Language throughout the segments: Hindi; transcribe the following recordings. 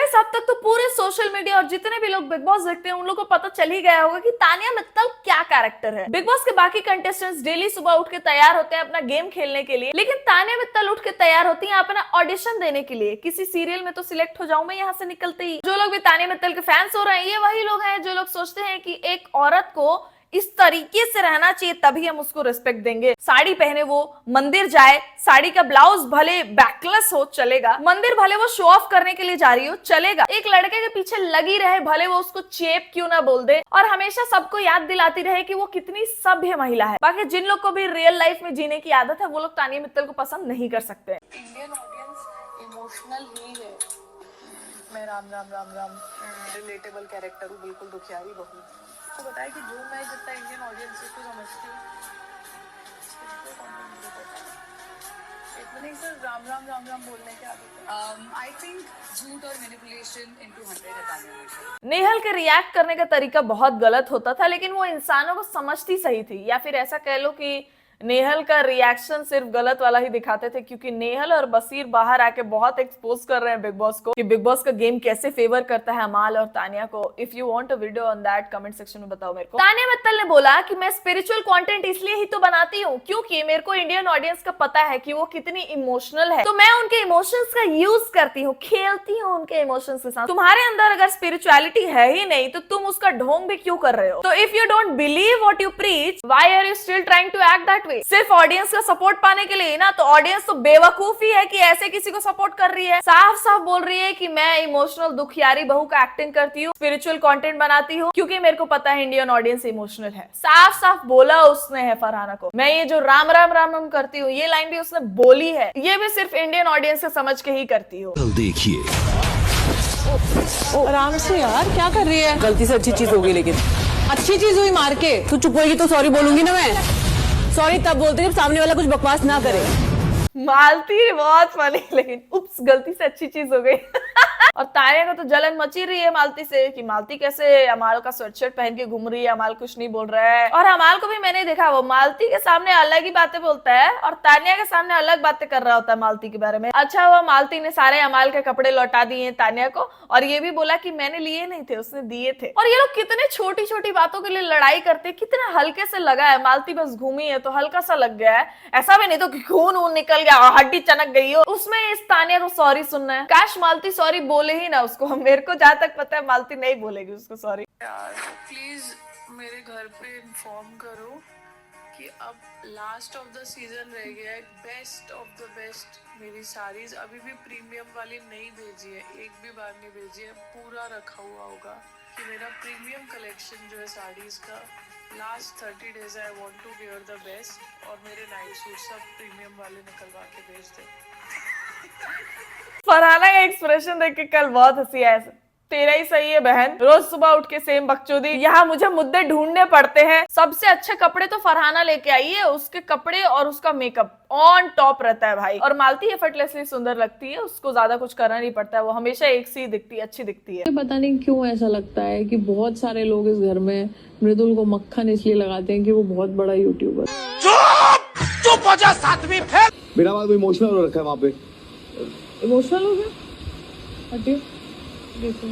गेस अब तक तो पूरे सोशल मीडिया और जितने भी लोग बिग बॉस देखते हैं उन लोगों को पता चल ही गया होगा कि तानिया मित्तल क्या कैरेक्टर है। बिग बॉस के बाकी कंटेस्टेंट्स डेली सुबह उठ के तैयार होते हैं अपना गेम खेलने के लिए, लेकिन तानिया मित्तल उठ के तैयार होती है अपना ऑडिशन देने के लिए। किसी सीरियल में तो सिलेक्ट हो जाऊं मैं यहाँ से निकलते ही। जो लोग भी तानिया मित्तल के फैंस हो रहे हैं ये वही लोग हैं जो लोग सोचते हैं कि एक औरत को इस तरीके से रहना चाहिए तभी हम उसको रिस्पेक्ट देंगे। साड़ी पहने वो मंदिर जाए, साड़ी का ब्लाउज भले बैकलेस हो चलेगा, मंदिर भले वो शो ऑफ करने के लिए जा रही हो चलेगा, एक लड़के के पीछे लगी रहे भले वो उसको चेप क्यों ना बोल दे, और हमेशा सबको याद दिलाती रहे कि वो कितनी सभ्य महिला है। बाकी जिन लोग को भी रियल लाइफ में जीने की आदत है वो लोग तानिया मित्तल को पसंद नहीं कर सकते। इंडियन ऑडियंस इमोशनल ही है। मैं राम राम राम राम रिलेटेबल कैरेक्टर हूँ, बिल्कुल दुखियारी बहू। तो बताया कि जो मैं जितना इंडियन ऑडियंस को समझती हूँ इतना नहीं सर राम राम राम राम बोलने की आदत है। आई थिंक झूठ और मैनिपुलेशन इनटू 100 है। नेहल के रिएक्ट करने का तरीका बहुत गलत होता था, लेकिन वो इंसानों को समझती सही थी, या फिर ऐसा कह लो कि नेहल का रिएक्शन सिर्फ गलत वाला ही दिखाते थे, क्योंकि नेहल और बसीर बाहर आके बहुत एक्सपोज कर रहे हैं बिग बॉस को कि बिग बॉस का गेम कैसे फेवर करता है अमाल और तानिया को। If you want a video on that comment section में बताओ मेरे को। तानिया मित्तल ने बोला कि मैं स्पिरिचुअल कंटेंट इसलिए ही तो बनाती हूँ क्योंकि मेरे को इंडियन ऑडियंस का पता है कि वो कितनी इमोशनल है, तो मैं उनके इमोशंस का यूज करती हूँ, खेलती हूँ उनके इमोशंस के साथ। तुम्हारे अंदर अगर स्पिरिचुअलिटी है ही नहीं तो तुम उसका ढोंग भी क्यों कर रहे हो? तो if you don't believe what you preach, why are you still trying to act that? सिर्फ ऑडियंस का सपोर्ट पाने के लिए ना, तो ऑडियंस तो बेवकूफ ही है कि ऐसे किसी को सपोर्ट कर रही है। साफ साफ बोल रही है कि मैं इमोशनल दुखियारी बहू का एक्टिंग करती हूँ, स्पिरिचुअल कंटेंट बनाती हूँ क्योंकि मेरे को पता है इंडियन ऑडियंस इमोशनल है। साफ साफ बोला उसने है फरहाना को। मैं ये जो राम राम राम राम करती हूँ ये लाइन भी उसने बोली है, ये भी सिर्फ इंडियन ऑडियंस से समझ के ही करती हूँ। देखिए आराम से यार, क्या कर रही है? गलती से अच्छी चीज हो गई, लेकिन अच्छी चीज हुई मार के। तू चुप होगी तो सॉरी बोलूंगी ना मैं। सॉरी तब बोलते जब सामने वाला कुछ बकवास ना करे। मालती बहुत फनी, लेकिन उप्स गलती से अच्छी चीज हो गई। और तानिया को तो जलन मची रही है मालती से कि मालती कैसे अमाल का स्वेटशर्ट पहन के घूम रही है, अमाल कुछ नहीं बोल रहा है। और अमाल को भी मैंने देखा वो मालती के सामने अलग ही बातें बोलता है और तानिया के सामने अलग बातें कर रहा होता है मालती के बारे में। अच्छा हुआ मालती ने सारे अमाल के कपड़े लौटा दिए तानिया को, और ये भी बोला कि मैंने लिए नहीं थे, उसने दिए थे। और ये लोग कितने छोटी छोटी बातों के लिए लड़ाई करते, कितने हल्के से लगा है। मालती बस घूमी है तो हल्का सा लग गया है, ऐसा भी नहीं तो कि खून वून निकल गया हड्डी चनक गई हो। उसमें इस तानिया को सॉरी सुनना है। काश मालती सॉरी बोले ही ना उसको। मेरे को जहां तक पता है मालती नहीं बोलेगी उसको सॉरी। यार प्लीज मेरे घर पे इन्फॉर्म करो कि अब लास्ट ऑफ द सीजन रह गया है, बेस्ट ऑफ द बेस्ट। मेरी साड़ीज अभी भी प्रीमियम वाली नहीं भेजी है, एक भी बार नहीं भेजी है, पूरा रखा हुआ होगा कि मेरा प्रीमियम कलेक्शन जो है साड़ीज का last 30 days I want to wear the best, और मेरे नाइट सूट सब प्रीमियम वाले निकलवा के भेज दे। फरहाना का एक्सप्रेशन देख के कल बहुत हंसी आया। तेरा ही सही है बहन, रोज सुबह उठ के सेम बकचोदी। यहाँ मुझे मुद्दे ढूंढने पड़ते हैं। सबसे अच्छे कपड़े तो फरहाना लेके आई है, उसके कपड़े और उसका मेकअप ऑन टॉप रहता है भाई। और मालती एफर्टलेसली सुंदर लगती है, उसको ज्यादा कुछ करना नहीं पड़ता है, वो हमेशा एक सी दिखती है, अच्छी दिखती है। पता नहीं क्यों ऐसा लगता है कि बहुत सारे लोग इस घर में मृदुल को मक्खन इसलिए लगाते हैं कि वो बहुत बड़ा यूट्यूबर। चुप हो जा सातवीं फेल। बिना बात इमोशनल हो रखा है वहाँ पे। इमोशनल हो गया? हटियो, देखो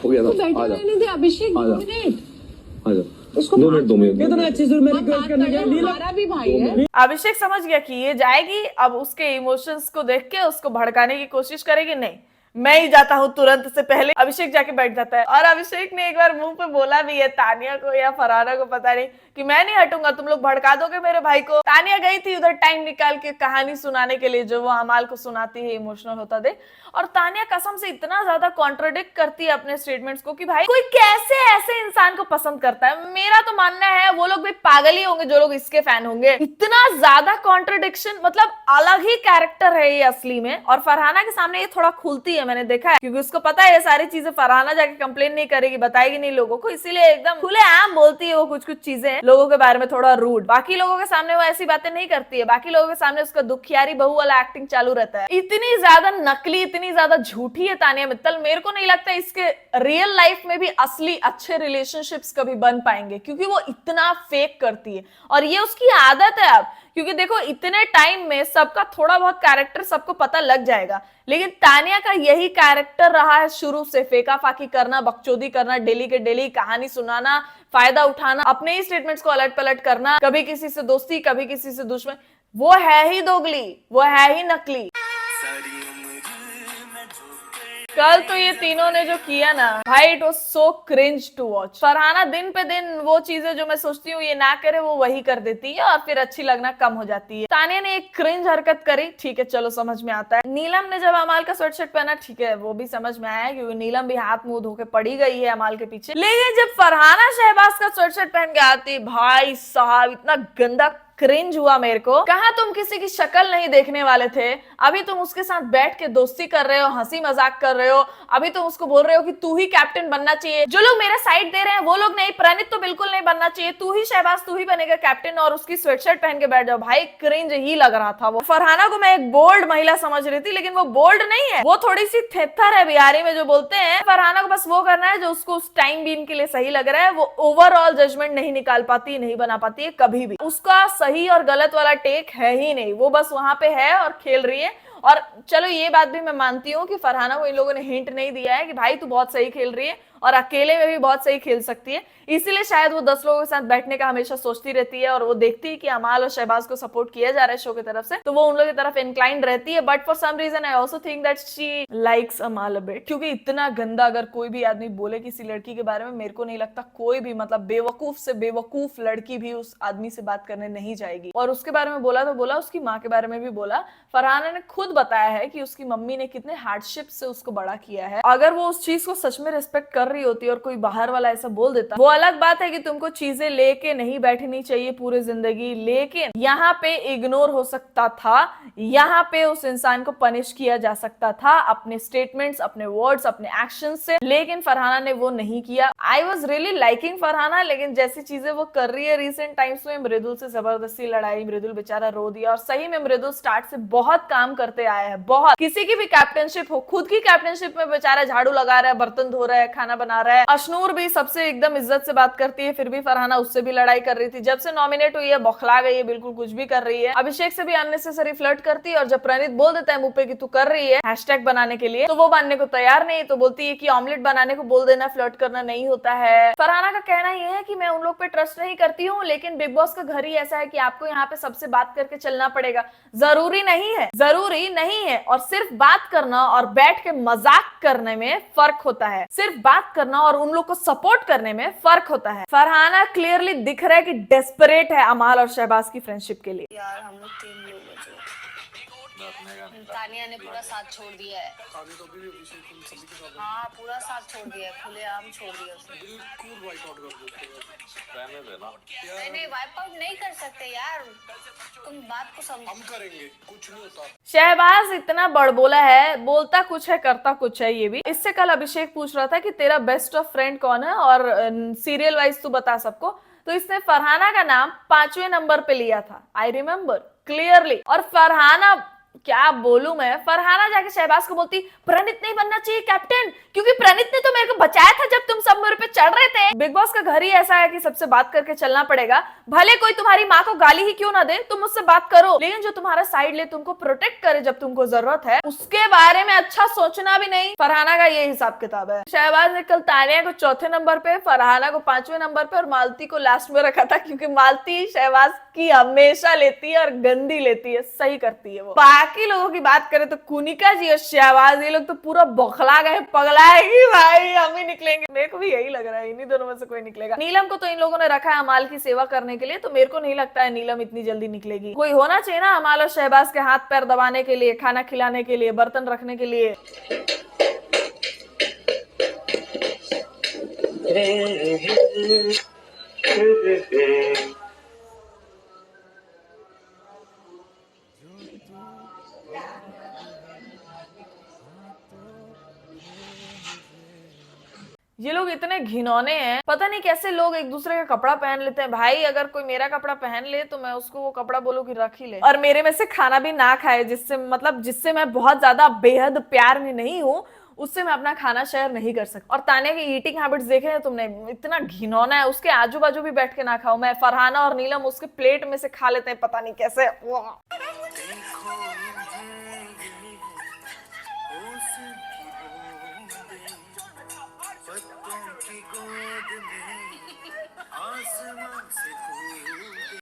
हो गया तो था। बैठे रहने दे अभिषेक, 2 मिनट इसको 2 मिनट 2 मिनट। कितना अच्छी सुर मेरी रिक्वेस्ट करने के लिए। हमारा भी भाई है। अभिषेक समझ गया कि ये जाएगी, अब उसके इमोशंस को देख के उसको भड़काने की कोशिश करेगी। नहीं, मैं ही जाता हूँ तुरंत से पहले अभिषेक जाके बैठ जाता है। और अभिषेक ने एक बार मुंह पे बोला भी है तानिया को या फरहाना को पता नहीं कि मैं नहीं हटूंगा, तुम लोग भड़का दोगे मेरे भाई को। तानिया गई थी उधर टाइम निकाल के कहानी सुनाने के लिए जो वो अमाल को सुनाती है इमोशनल होता दे। और तानिया कसम से इतना ज्यादा कॉन्ट्रोडिक्ट करती है अपने स्टेटमेंट्स को कि भाई कोई कैसे ऐसे इंसान को पसंद करता है। मेरा तो मानना है वो लोग भी पागल ही होंगे जो लोग इसके फैन होंगे। इतना ज्यादा कॉन्ट्रोडिक्शन, मतलब अलग ही कैरेक्टर है ये असली में। और फरहाना के सामने ये थोड़ा खुलती है, मैंने देखा है, क्योंकि उसको पता है ये सारी चीजें फरहाना जाके कंप्लेन नहीं करेगी, बताएगी नहीं लोगों को, इसीलिए एकदम खुले आम बोलती है वो कुछ कुछ चीजें लोगों के बारे में, थोड़ा रूड। बाकी लोगों के सामने वो ऐसी बातें नहीं करती है, बाकी लोगों के सामने उसका दुखियारी बहू वाला एक्टिंग चालू रहता है। इतनी ज्यादा नकली, इतनी ज्यादा झूठी है तानिया मित्तल। मेरे को नहीं लगता इसके रियल लाइफ में भी असली अच्छे रिलेशनशिप्स कभी बन पाएंगे, क्योंकि वो इतना फेक करती है और ये उसकी आदत है अब। क्योंकि देखो इतने टाइम में सबका थोड़ा बहुत कैरेक्टर सबको पता लग जाएगा लेकिन तानिया का यही कैरेक्टर रहा है शुरू से, फेका फाकी करना, बकचोदी करना, डेली के डेली कहानी सुनाना, फायदा उठाना, अपने ही स्टेटमेंट्स को अलट पलट करना, कभी किसी से दोस्ती कभी किसी से दुश्मन। वो है ही दोगली, वो है ही नकली। कल तो ये तीनों ने जो किया ना भाई, it was so cringe to watch. Farhana दिन पे दिन वो चीजें जो मैं सोचती हूँ ये ना करे वो वही कर देती है और फिर अच्छी लगना कम हो जाती है। तानिया ने एक क्रिंज हरकत करी, ठीक है चलो समझ में आता है। नीलम ने जब अमाल का स्वेटशर्ट पहना, ठीक है वो भी समझ में आया क्योंकि नीलम भी हाथ मुंह धो के पड़ी गई है अमाल के पीछे। लेकिन जब फरहाना शहबाज का स्वेटशर्ट पहन के आती, भाई साहब इतना गंदा क्रिंज हुआ मेरे को। कहा तुम किसी की शक्ल नहीं देखने वाले थे, अभी तुम उसके साथ बैठ के दोस्ती कर रहे हो, हंसी मजाक कर रहे हो, अभी तुम उसको बोल रहे हो कि तू ही कैप्टन बनना चाहिए। जो लोग मेरा साइड दे रहे हैं वो लोग नहीं, प्रणीत तो बिल्कुल नहीं बनना चाहिए, तू ही शहबाज तू ही बनेगा कैप्टन, और उसकी स्वेटशर्ट पहन के बैठ जाओ। भाई क्रिंज ही लग रहा था वो। फरहाना को मैं एक बोल्ड महिला समझ रही थी, लेकिन वो बोल्ड नहीं है, वो थोड़ी सी थेथर है, बिहारी में जो बोलते हैं। फरहाना को बस वो करना है जो उसको उस टाइम बीन के लिए सही लग रहा है। वो ओवरऑल जजमेंट नहीं निकाल पाती, नहीं बना पाती है कभी भी। उसका सही और गलत वाला टेक है ही नहीं, वो बस वहां पे है और खेल रही है। और चलो ये बात भी मैं मानती हूँ कि फरहाना को इन लोगों ने हिंट नहीं दिया है कि भाई तू बहुत सही खेल रही है और अकेले में भी बहुत सही खेल सकती है, इसीलिए शायद वो 10 लोगों के साथ बैठने का हमेशा सोचती रहती है और वो देखती है कि अमाल और शहबाज को सपोर्ट किया जा रहा है शो की तरफ से, तो वो उन लोगों की तरफ इंक्लाइंड रहती है। But for some reason I also think that she likes Amaal a bit, क्योंकि इतना गंदा अगर कोई भी आदमी बोले किसी लड़की के बारे में, मेरे को नहीं लगता कोई भी मतलब बेवकूफ से बेवकूफ लड़की भी उस आदमी से बात करने नहीं जाएगी। और उसके बारे में बोला तो बोला, उसकी माँ के बारे में भी बोला। फरहाना ने खुद बताया है कि उसकी मम्मी ने कितने हार्डशिप से उसको बड़ा किया है। अगर वो उस चीज को सच में रिस्पेक्ट कर रही होती और कोई बाहर वाला ऐसा बोल देता, वो अलग बात है कि तुमको चीजें लेके नहीं बैठनी चाहिए पूरी जिंदगी, लेकिन यहाँ पे इग्नोर हो सकता था, यहाँ पे उस इंसान को पनिश किया जा सकता था अपने स्टेटमेंट्स, अपने वर्ड्स, अपने एक्शन से, लेकिन फरहाना ने वो नहीं किया। I was really liking Farhana, लेकिन जैसी चीजें वो कर रही है रिसेंट टाइम्स में, मृदुल से जबरदस्ती लड़ाई, मृदुल बेचारा रो दिया। और सही में मृदुल स्टार्ट से बहुत काम करते आया है, बहुत। किसी की भी कैप्टनशिप हो, खुद की कैप्टनशिप में बेचारा झाड़ू लगा रहा है, बर्तन धो रहा है, खाना बना रहा है। अशनूर भी सबसे एकदम इज्जत से बात करती है, फिर भी फरहाना उससे भी लड़ाई कर रही थी। जब से नॉमिनेट हुई है बौखला गई है, बिल्कुल कुछ भी कर रही है। अभिषेक से भी अननेसेसरी फ्लर्ट करती है, और जब प्रणीत बोल देता है मुंह पे कि तू कर रही है हैशटैग बनाने के लिए, तो वो मानने को तैयार नहीं, तो बोलती है कि ऑमलेट बनाने को बोल देना, फ्लर्ट करना नहीं होता है। फरहाना का कहना यह है कि मैं उन लोग पे ट्रस्ट नहीं करती हूँ, लेकिन बिग बॉस का घर ही ऐसा है कि आपको यहाँ पे सबसे बात करके चलना पड़ेगा। जरूरी नहीं है, जरूरी नहीं है। और सिर्फ बात करना और बैठ के मजाक करने में फर्क होता है, सिर्फ बात करना और उन लोग को सपोर्ट करने में फर्क होता है। फरहाना क्लियरली दिख रहा है कि डेस्परेट है अमाल और शहबाज की फ्रेंडशिप के लिए। यार हम लोग 3 लोग हैं जो तानिया ने पूरा साथ छोड़ दिया है। हाँ पूरा साथ छोड़ दिया है, खुलेआम छोड़ दिया उसने। नहीं वाइप आउट नहीं कर सकते यार, तुम बात को समझो। हम करेंगे, कुछ नहीं होता। शहबाज इतना बड़बोला है, बोलता कुछ है करता कुछ है। ये भी इससे कल अभिषेक पूछ रहा था कि तेरा बेस्ट ऑफ फ्रेंड कौन है और सीरियल वाइज तू बता सबको, तो इसने फरहाना का नाम 5वें नंबर पे लिया था। I remember clearly. और फरहाना, क्या बोलूं मैं, फरहाना जाके शहबाज को बोलती प्रणीत नहीं बनना चाहिए कैप्टन, क्योंकि प्रणीत ने तो मेरे को बचाया था जब तुम सब मेरे पे चढ़ रहे थे। बिग बॉस का घर ही ऐसा है कि सबसे बात करके चलना पड़ेगा, भले कोई तुम्हारी माँ को गाली ही क्यों ना दे, तुम मुझसे बात करो, लेकिन जो तुम्हारा साइड ले, तुमको प्रोटेक्ट करे जब तुमको जरूरत है, उसके बारे में अच्छा सोचना भी नहीं। फरहाना का ये हिसाब किताब है। शहबाज ने कल तानिया को 4थे नंबर पे, फरहाना को 5वें नंबर पे और मालती को लास्ट में रखा था, क्योंकि मालती शहबाज की हमेशा लेती है और गंदी लेती है, सही करती है वो। बाकी लोगों की बात करें तो कुनिका जी और शहबाज, ये लोग तो पूरा बौखला गए, पगला है कि भाई हम ही निकलेंगे। मेरे को भी यही लग रहा है, इन्हीं दोनों में से कोई निकलेगा। नीलम को तो इन लोगों ने रखा है अमाल की सेवा करने के लिए, तो मेरे को नहीं लगता है नीलम इतनी जल्दी निकलेगी। कोई होना चाहिए ना अमाल और शहबाज के हाथ पैर दबाने के लिए, खाना खिलाने के लिए, बर्तन रखने के लिए। ये लोग इतने घिनौने हैं, पता नहीं कैसे लोग एक दूसरे का कपड़ा पहन लेते हैं। भाई अगर कोई मेरा कपड़ा पहन ले तो मैं उसको वो कपड़ा बोलूं कि रख ही ले, और मेरे में से खाना भी ना खाए, जिससे मैं बहुत ज्यादा बेहद प्यार में नहीं हूँ, उससे मैं अपना खाना शेयर नहीं कर सकती। और तानिया की ईटिंग हैबिट्स देखे हैं तुमने, इतना घिनौना है। उसके आजू बाजू भी बैठ के ना खाओ, मैं फरहाना और नीलम उसके प्लेट में से खा लेते हैं, पता नहीं कैसे।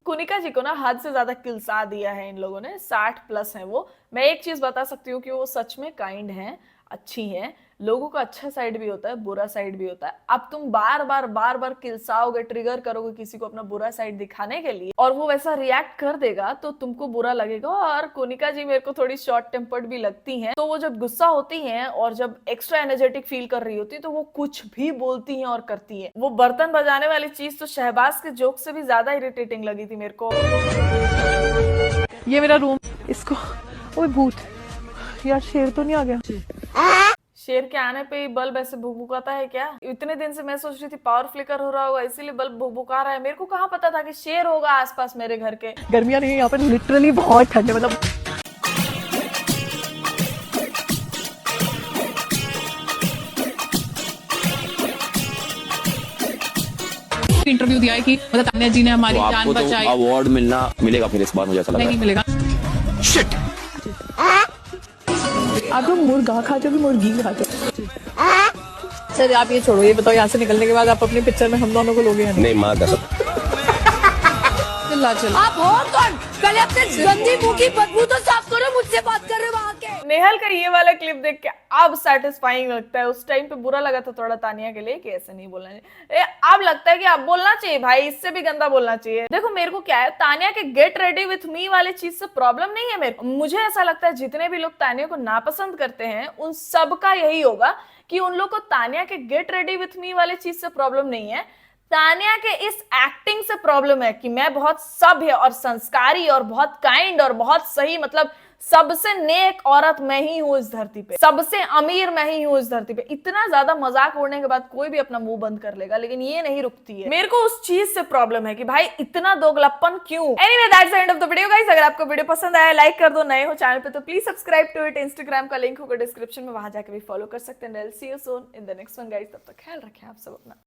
कुनिका जी को ना हद से ज्यादा किलसा दिया है इन लोगों ने, 60+ हैं वो। मैं एक चीज बता सकती हूँ कि वो सच में काइंड हैं, अच्छी हैं। लोगों का अच्छा साइड भी होता है, बुरा साइड भी होता है। अब तुम बार बार किलसाओगे, ट्रिगर करोगे किसी को अपना बुरा साइड दिखाने के लिए, और वो वैसा रिएक्ट कर देगा तो तुमको बुरा लगेगा। और कोनिका जी मेरे को थोड़ी शॉर्ट टेम्पर्ड भी लगती हैं, तो वो जब गुस्सा होती हैं और जब एक्स्ट्रा एनर्जेटिक फील कर रही होती है तो वो कुछ भी बोलती हैं और करती हैं। वो बर्तन बजाने वाली चीज तो शहबाज के जोक से भी ज्यादा इरिटेटिंग लगी थी मेरे को। ये मेरा रूम, इसको ओए भूत यार, शेर तो नहीं आ गया? शेर के आने पे ही बल्ब ऐसे भुकभुकाता है क्या? इतने दिन से मैं सोच रही थी पावर फ्लिकर हो रहा होगा इसीलिए बल्ब भुकभुका रहा है। मेरे को कहाँ पता था कि शेर होगा आसपास मेरे घर के। गर्मियाँ नहीं है यहाँ पर, लिटरली बहुत ठंड है। मतलब इंटरव्यू दिया है कि मतलब तान्या जी ने हमारी जान बचाई। अवार्ड मिलेगा फिर इस बार, मुझे ऐसा लग रहा नहीं मिलेगा। आप लोग मुर्गा खाते हो कि मुर्गी खाते हो? सर आप ये छोड़ो, ये बताओ यहाँ से निकलने के बाद आप अपनी पिक्चर में हम दोनों को लोगे? नहीं माँ कसम। चल आप हो कौन? पहले अपने गंदी मुंह की बदबू तो साफ करो, मुझसे बात कर रहे हो वहाँ के। नेहल का ये वाला क्लिप देख के अब सेटिस्फाइंग लगता है। उस टाइम पे बुरा लगा था थोड़ा तानिया के लिए कि ऐसे नहीं बोलना चाहिए। अब लगता है कि अब बोलना चाहिए भाई, इससे भी गंदा बोलना चाहिए। देखो मेरे को क्या है, तानिया के गेट रेडी विथ मी वाले चीज से प्रॉब्लम नहीं है मेरे को। मुझे ऐसा लगता है जितने भी लोग तानिया को नापसंद करते हैं उन सबका यही होगा कि उन लोग को तानिया के गेट रेडी विथ मी वाले चीज से प्रॉब्लम नहीं है, तानिया के इस एक्टिंग से प्रॉब्लम है कि मैं बहुत सभ्य और संस्कारी और बहुत काइंड और बहुत सही, मतलब सबसे नेक औरत मैं ही हूं इस धरती पे, सबसे अमीर मैं ही हूं इस धरती पे। इतना ज्यादा मजाक उड़ने के बाद कोई भी अपना मुंह बंद कर लेगा, लेकिन ये नहीं रुकती है। मेरे को उस चीज से प्रॉब्लम है कि भाई इतना दोगलप्पन क्यों। Anyway that's the end of the video guys. अगर आपको वीडियो पसंद आया लाइक कर दो, नए हो चैनल पे तो please subscribe to it. Instagram का लिंक होगा डिस्क्रिप्शन में, वहां जाकर भी फॉलो कर सकते हैं। See you soon in the next one guys. तब तक ख्याल रखें आप सब अपना।